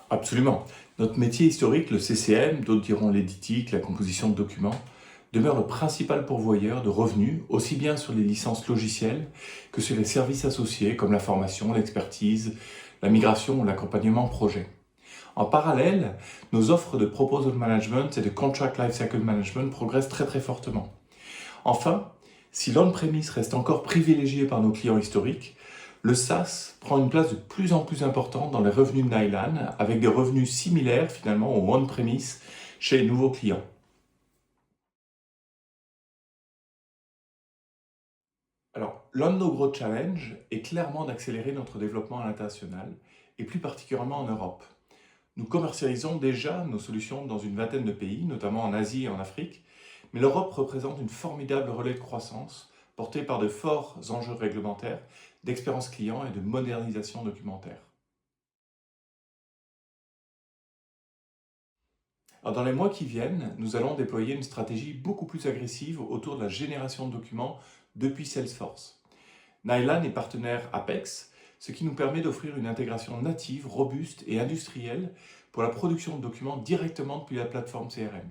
Absolument. Notre métier historique, le CCM, d'autres diront l'éditique, la composition de documents, demeure le principal pourvoyeur de revenus, aussi bien sur les licences logicielles que sur les services associés comme la formation, l'expertise, la migration ou l'accompagnement projet. En parallèle, nos offres de proposal management et de contract lifecycle management progressent très fortement. Enfin, si l'on-premise reste encore privilégié par nos clients historiques, le SaaS prend une place de plus en plus importante dans les revenus de Nylan, avec des revenus similaires finalement au on-premise chez les nouveaux clients. Alors, l'un de nos gros challenges est clairement d'accélérer notre développement à l'international, et plus particulièrement en Europe. Nous commercialisons déjà nos solutions dans une vingtaine de pays, notamment en Asie et en Afrique, mais l'Europe représente une formidable relais de croissance, portée par de forts enjeux réglementaires, d'expérience client et de modernisation documentaire. Alors, dans les mois qui viennent, nous allons déployer une stratégie beaucoup plus agressive autour de la génération de documents depuis Salesforce. Nylan est partenaire Apex, ce qui nous permet d'offrir une intégration native, robuste et industrielle pour la production de documents directement depuis la plateforme CRM.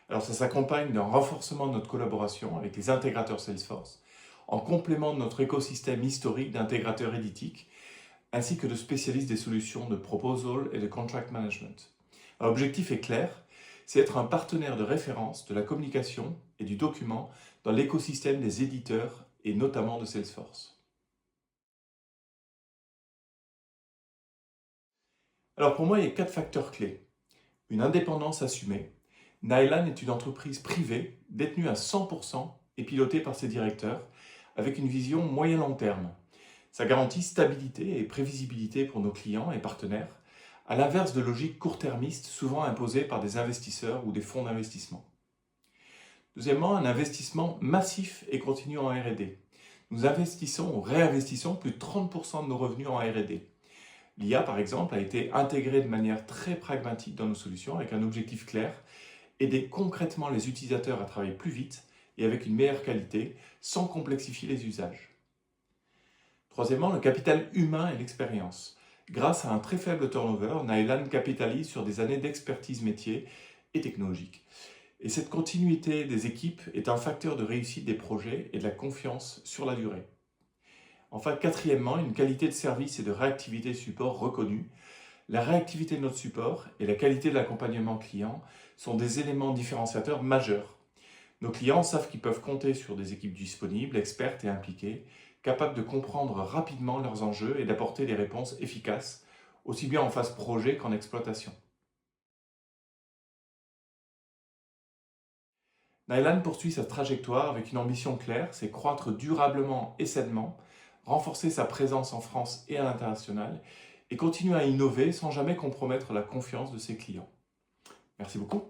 Alors ça s'accompagne d'un renforcement de notre collaboration avec les intégrateurs Salesforce, en complément de notre écosystème historique d'intégrateurs éditiques, ainsi que de spécialistes des solutions de proposal et de contract management. L'objectif est clair, c'est être un partenaire de référence de la communication et du document dans l'écosystème des éditeurs et notamment de Salesforce. Alors pour moi, il y a 4 facteurs clés. Une indépendance assumée. Nylan est une entreprise privée, détenue à 100% et pilotée par ses directeurs, avec une vision moyen-long terme. Ça garantit stabilité et prévisibilité pour nos clients et partenaires, à l'inverse de logiques court-termistes souvent imposées par des investisseurs ou des fonds d'investissement. Deuxièmement, un investissement massif et continu en R&D. Nous investissons ou réinvestissons plus de 30% de nos revenus en R&D. L'IA, par exemple, a été intégrée de manière très pragmatique dans nos solutions avec un objectif clair, aider concrètement les utilisateurs à travailler plus vite et avec une meilleure qualité, sans complexifier les usages. Troisièmement, le capital humain et l'expérience. Grâce à un très faible turnover, Nylan capitalise sur des années d'expertise métier et technologique. Et cette continuité des équipes est un facteur de réussite des projets et de la confiance sur la durée. Enfin, quatrièmement, une qualité de service et de réactivité support reconnue. La réactivité de notre support et la qualité de l'accompagnement client sont des éléments différenciateurs majeurs. Nos clients savent qu'ils peuvent compter sur des équipes disponibles, expertes et impliquées, capables de comprendre rapidement leurs enjeux et d'apporter des réponses efficaces, aussi bien en phase projet qu'en exploitation. Nylan poursuit sa trajectoire avec une ambition claire, c'est croître durablement et sainement, renforcer sa présence en France et à l'international, et continuer à innover sans jamais compromettre la confiance de ses clients. Merci beaucoup.